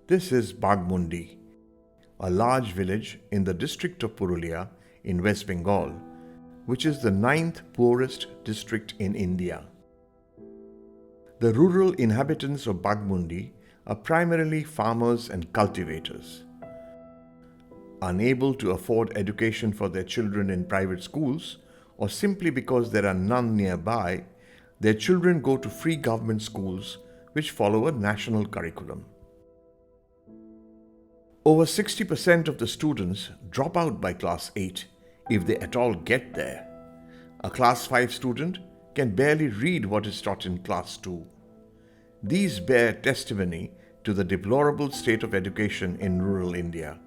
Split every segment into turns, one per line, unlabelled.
This is Bagmundi, a large village in the district of Purulia in West Bengal, which is the 9th poorest district in India. The rural inhabitants of Bagmundi are primarily farmers and cultivators. Unable to afford education for their children in private schools, or simply because there are none nearby, their children go to free government schools which follow a national curriculum. Over 60% of the students drop out by class 8 if they at all get there. A class 5 student can barely read what is taught in class 2. These bear testimony to the deplorable state of education in rural India.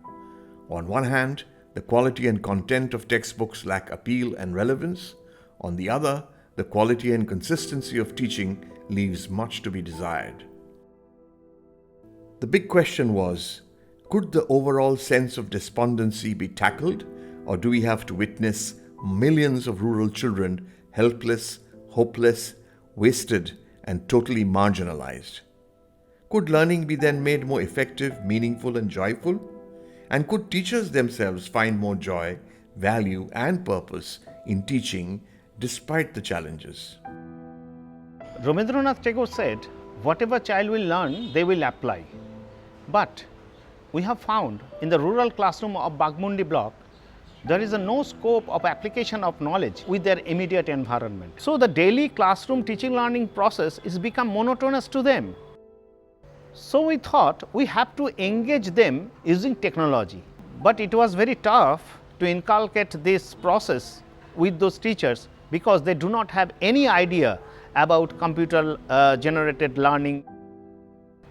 On one hand, the quality and content of textbooks lack appeal and relevance. On the other, the quality and consistency of teaching leaves much to be desired. The big question was, could the overall sense of despondency be tackled, or do we have to witness millions of rural children helpless, hopeless, wasted, and totally marginalized? Could learning be then made more effective, meaningful, and joyful? And could teachers themselves find more joy, value, and purpose in teaching despite the challenges?
Rabindranath Tagore said, whatever child will learn, they will apply. But we have found in the rural classroom of Bagmundi block, there is no scope of application of knowledge with their immediate environment. So the daily classroom teaching learning process is become monotonous to them. So we thought we have to engage them using technology. But it was very tough to inculcate this process with those teachers because they do not have any idea about computer generated learning.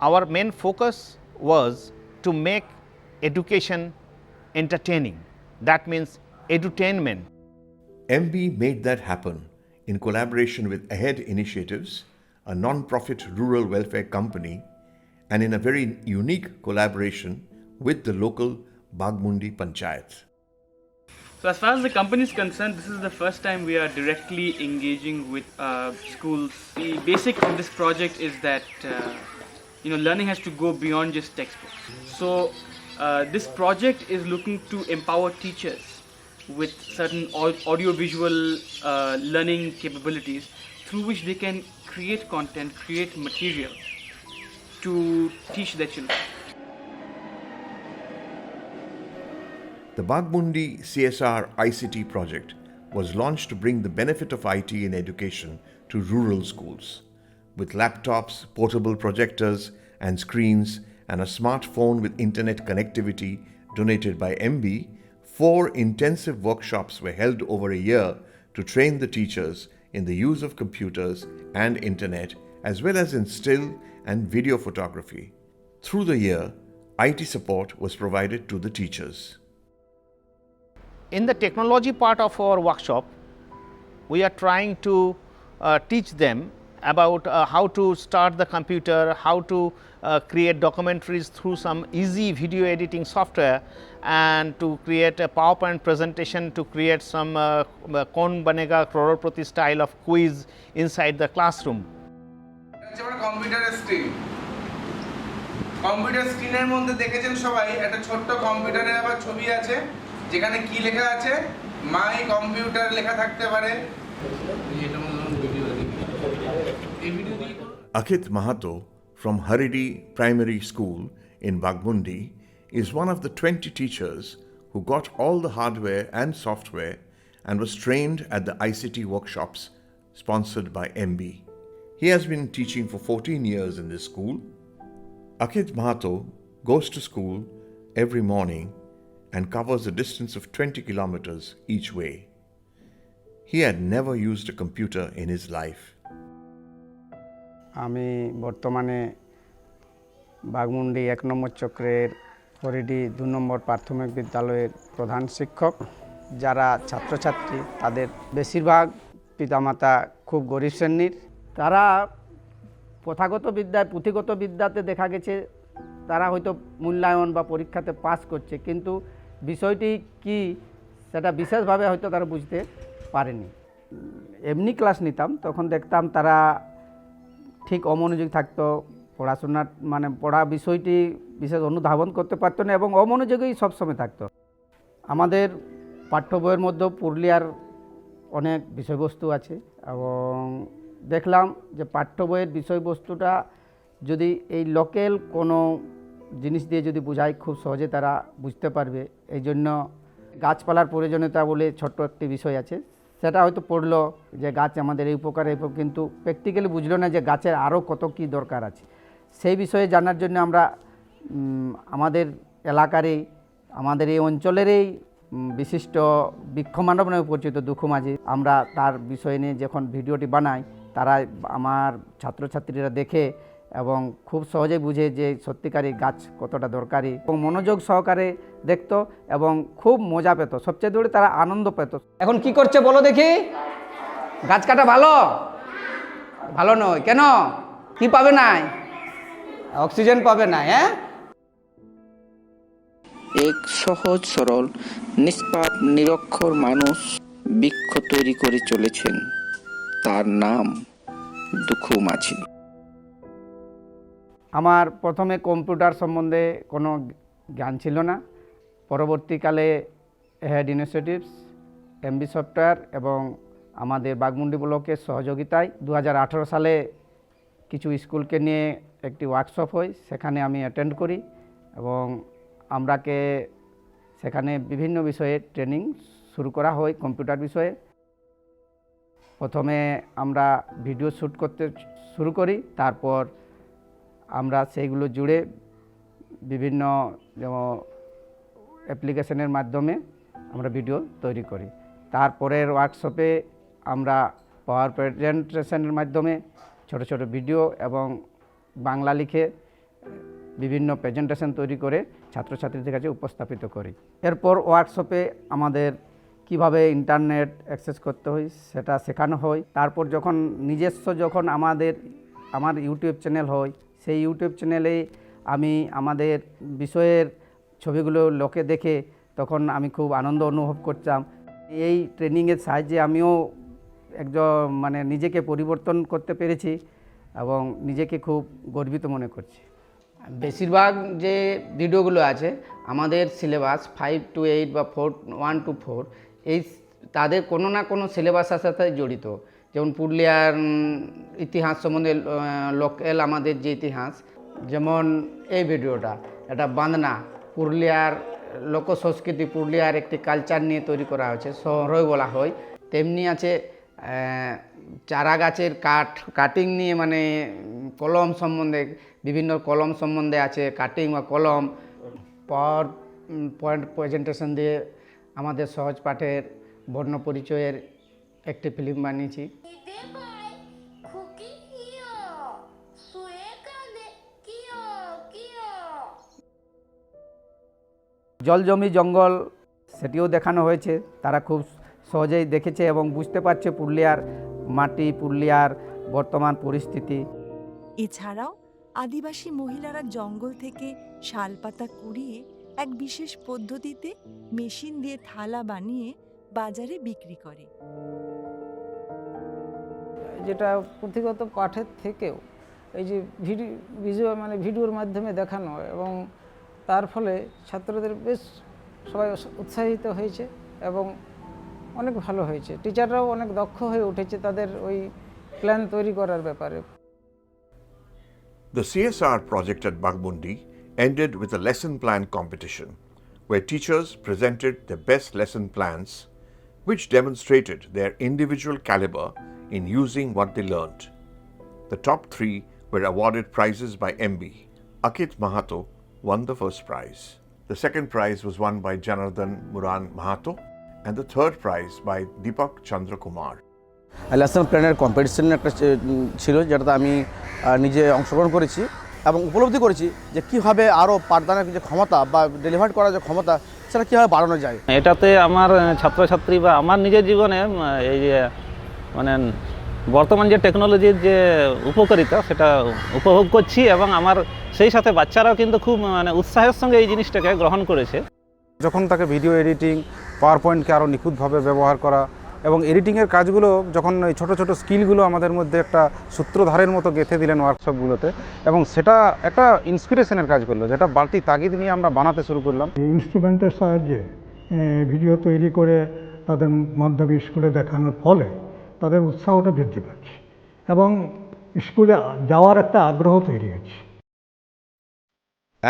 Our main focus was to make education entertaining. That means edutainment.
MB made that happen in collaboration with AHEAD Initiatives, a non-profit rural welfare company, and in a very unique collaboration with the local Bagmundi Panchayat.
So as far as the company is concerned, this is the first time we are directly engaging with schools. The basic of this project is that learning has to go beyond just textbooks. So this project is looking to empower teachers with certain audio-visual learning capabilities through which they can create content, create material to teach their children.
The Bagmundi CSR ICT project was launched to bring the benefit of IT in education to rural schools. With laptops, portable projectors and screens, and a smartphone with internet connectivity donated by MB, 4 intensive workshops were held over a year to train the teachers in the use of computers and internet, as well as in still and video photography. Through the year, IT support was provided to the teachers.
In the technology part of our workshop, we are trying to teach them about how to start the computer, how to create documentaries through some easy video editing software, and to create a PowerPoint presentation, to create some Kaun Banega Crorepati style of quiz inside the classroom.
Computer স্ক্রিনের মধ্যে দেখেছেন সবাই একটা ছোট্ট কম্পিউটারের আবার ছবি আছে যেখানে কি লেখা আছে মাই কম্পিউটার লেখা থাকতে পারে
Akit Mahato from Haridi Primary School in Bagmundi is one of the 20 teachers who got all the hardware and software and was trained at the ICT workshops sponsored by MB. He has been teaching for 14 years in this school. Akit Mahato goes to school every morning and covers a distance of 20 kilometers each way. He had never used a computer in his life.
আমি বর্তমানে বাগমুন্ডি ১ নম্বর চক্রের হরিডি ২ নম্বর প্রাথমিক বিদ্যালয়ের প্রধান শিক্ষক। যারা ছাত্রছাত্রী তাদের বেশিরভাগ পিতামাতা খুব গরিব শ্রেণীর। তারা প্রথাগত বিদ্যায় পুঁথিগত বিদ্যাতে দেখা গেছে তারা হয়তো মূল্যায়ন বা পরীক্ষাতে পাস করছে, কিন্তু বিষয়টি কি সেটা বিশেষভাবে হয়তো তারা বুঝতে পারেনি। এমনি ক্লাস নিতাম তখন দেখতাম তারা ঠিক অমনোযোগী থাকতো, পড়াশোনার মানে পড়া বিষয়টি বিশেষ অনুধাবন করতে পারতো না এবং অমনোযোগী সবসময় থাকতো। আমাদের পাঠ্য বইয়ের মধ্যেও পুরুলিয়ার অনেক বিষয়বস্তু আছে এবং দেখলাম যে পাঠ্য বইয়ের বিষয়বস্তুটা যদি এই লোকাল কোনো জিনিস দিয়ে যদি বোঝায় খুব সহজে তারা বুঝতে পারবে। এই জন্য গাছপালার প্রয়োজনীয়তা বলে ছোট্ট একটি বিষয় আছে, সেটা হয়তো পড়লো যে গাছ আমাদের এই উপকার কিন্তু প্র্যাকটিক্যালি বুঝলো না যে গাছের আরও কত কী দরকার আছে। সেই বিষয়ে জানার জন্য আমরা আমাদের এলাকারই আমাদের এই অঞ্চলেরই বিশিষ্ট বৃক্ষমানব নামে পরিচিত দুঃখু মাঝি, আমরা তার বিষয় নিয়ে যখন ভিডিওটি বানাই তারা আমার ছাত্রছাত্রীরা দেখে এবং খুব সহজেই বুঝে যে সত্যিকারই গাছ কতটা দরকারি এবং মনোযোগ সহকারে দেখতো এবং খুব মজা পেত, সবচেয়ে দূরে তারা আনন্দ পেত। এখন কি করছে বলো দেখি? গাছ কাটা ভালো? ভালো নয় কেন? কি পাবে না? অক্সিজেন পাবে না। হ্যাঁ,
এক সহজ সরল নিষ্পাপ নিরক্ষর মানুষ বৃক্ষ তৈরি করে চলেছেন, তার নাম দুঃখু মাঝি।
আমার প্রথমে কম্পিউটার সম্বন্ধে কোনো জ্ঞান ছিল না। পরবর্তীকালে হেড ইনিশিয়েটিভস, এমবি সফটওয়্যার এবং আমাদের বাঘমুন্ডি ব্লকের সহযোগিতায় 2018 সালে কিছু স্কুলকে নিয়ে একটি ওয়ার্কশপ হয়, সেখানে আমি অ্যাটেন্ড করি এবং আমরাকে সেখানে বিভিন্ন বিষয়ে ট্রেনিং শুরু করা হয় কম্পিউটার বিষয়ে। প্রথমে আমরা ভিডিও শ্যুট করতে শুরু করি, তারপর আমরা সেইগুলো জুড়ে বিভিন্ন যেমন অ্যাপ্লিকেশনের মাধ্যমে আমরা ভিডিও তৈরি করি। তারপরের ওয়ার্কশপে আমরা পাওয়ার প্রেজেন্টেশনের মাধ্যমে ছোট ছোট ভিডিও এবং বাংলা লিখে বিভিন্ন প্রেজেন্টেশন তৈরি করে ছাত্রছাত্রীদের কাছে উপস্থাপিত করি। এরপর ওয়ার্কশপে আমাদের কিভাবে ইন্টারনেট অ্যাক্সেস করতে হয় সেটা শেখানো হয়। তারপর যখন নিজস্ব যখন আমার ইউটিউব চ্যানেল হয়, সেই ইউটিউব চ্যানেলে আমি আমাদের বিষয়ের ছবিগুলো লোকে দেখে তখন আমি খুব আনন্দ অনুভব করতাম। এই ট্রেনিংয়ের সাহায্যে আমিও একজন মানে নিজেকে পরিবর্তন করতে পেরেছি এবং নিজেকে খুব গর্বিত মনে করছি। বেশিরভাগ যে ভিডিওগুলো আছে আমাদের সিলেবাস 5 to 8 বা 1 to 4 এই তাদের কোনো না কোনো সিলেবাসের সাথে জড়িত। যেমন পুরুলিয়ার ইতিহাস সম্বন্ধে লোকাল আমাদের যে ইতিহাস, যেমন এই ভিডিওটা এটা বাঁধনা পুরুলিয়ার লোক সংস্কৃতি, পুরুলিয়ার একটি কালচার নিয়ে তৈরি করা হয়েছে, শহরই বলা হয়। তেমনি আছে চারা গাছের কাটিং নিয়ে মানে কলম সম্বন্ধে, বিভিন্ন কলম সম্বন্ধে আছে কাটিং বা কলম। পাওয়ার পয়েন্ট প্রেজেন্টেশন দিয়ে আমাদের সহজ পাঠের বর্ণ পরিচয়ের একটি ফিল্ম বানিয়েছি। জল জমি জঙ্গল সেটিও দেখানো হয়েছে, তারা খুব সহজেই দেখেছে এবং বুঝতে পারছে পুরুলিয়ার মাটি, পুরুলিয়ার বর্তমান পরিস্থিতি।
এছাড়াও আদিবাসী মহিলারা জঙ্গল থেকে শালপাতা কুড়িয়ে এক বিশেষ পদ্ধতিতে মেশিন দিয়ে থালা বানিয়ে বাজারে বিক্রি করে।
যেটা পুঁথিগত পাঠের থেকেও এই যে ভিডিওর মাধ্যমে দেখানো এবং তার ফলে ছাত্রদের বেশ সবাই উৎসাহিত হয়েছে এবং অনেক ভালো হয়েছে। টিচাররাও অনেক দক্ষ হয়ে উঠেছে তাদের ওই প্ল্যান তৈরি করার ব্যাপারে।
The CSR project at Bagmundi ended with a lesson plan competition where teachers presented their best lesson plans which demonstrated their individual caliber in using what they learned. The top 3 were awarded prizes by MB. Akit Mahato won the first prize. The second prize was won by Janardhan Muran Mahato and the third prize by Deepak Chandra Kumar.
Lesson প্ল্যানের competition একটা ছিল, যেটাতে আমি নিজে অংশগ্রহণ করেছি এবং উপলব্ধি করেছি যে কীভাবে আরও পাঠদানের যে ক্ষমতা বা ডেলিভার করার যে ক্ষমতা সেটা কীভাবে বাড়ানো যায়।
এটাতে আমার ছাত্রছাত্রী বা আমার নিজের জীবনে এই যে মানে বর্তমান যে টেকনোলজির যে উপকারিতা সেটা উপভোগ করছি এবং আমার সেই সাথে বাচ্চারাও কিন্তু খুব মানে উৎসাহের সঙ্গে এই জিনিসটাকে গ্রহণ করেছে।
যখন তাকে ভিডিও এডিটিং, পাওয়ার পয়েন্টকে আরও নিখুঁতভাবে ব্যবহার করা এবং এডিটিংয়ের কাজগুলো যখন ওই ছোটো ছোটো স্কিলগুলো আমাদের মধ্যে একটা সূত্রধারের মতো গেঁথে দিলেন ওয়ার্কশপগুলোতে, এবং সেটা একটা ইন্সপিরেশনের কাজ করলো, যেটা বাড়তি তাগিদ নিয়ে আমরা বানাতে শুরু করলাম।
ইনস্ট্রুমেন্টের সাহায্যে ভিডিও তৈরি করে তাদের মাধ্যমিক স্কুলে দেখানোর ফলে তাদের উৎসাহটা বৃদ্ধি পাচ্ছে এবং স্কুলে যাওয়ার একটা আগ্রহ তৈরি হচ্ছে।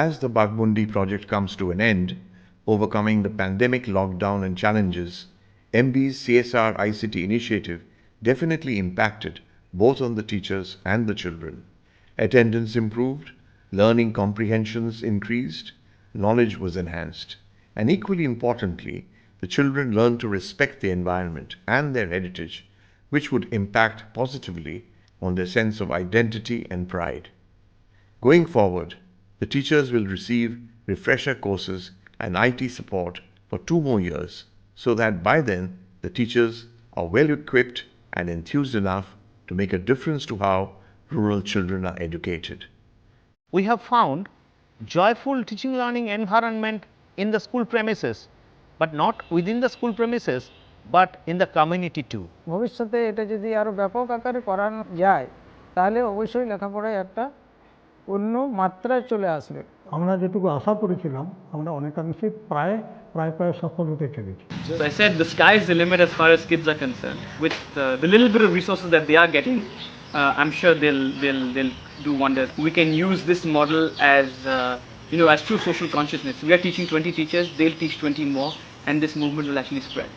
As the Bagmundi project comes to an end, overcoming the pandemic lockdown and challenges, MB's CSR ICT initiative definitely impacted both on the teachers and the children. Attendance improved, learning comprehensions increased, knowledge was enhanced, and equally importantly, the children learned to respect the environment and their heritage, which would impact positively on their sense of identity and pride. Going forward, the teachers will receive refresher courses and IT support for 2 more years, so that by then the teachers are well equipped and enthused enough to make a difference to how rural children are educated.
We have found joyful teaching learning environment in the school premises, but not within the school premises, but in the community too.
ভবিষ্যতে এটা যদি আরও ব্যাপক আকারে করানো যায় তাহলে অবশ্যই লেখাপড়ায় একটা অন্য মাত্রায় চলে আসবে।
আমরা যেটুকু আশা করেছিলাম আমরা অনেকাংশে প্রায় সফল হতে চলেছি।
So I said the sky is the limit as far as kids are concerned. With the little bit of resources that they are getting, I'm sure they'll do wonders. We can use this model as as true social consciousness. We are teaching 20 teachers, they'll teach 20 more, and this movement will actually spread.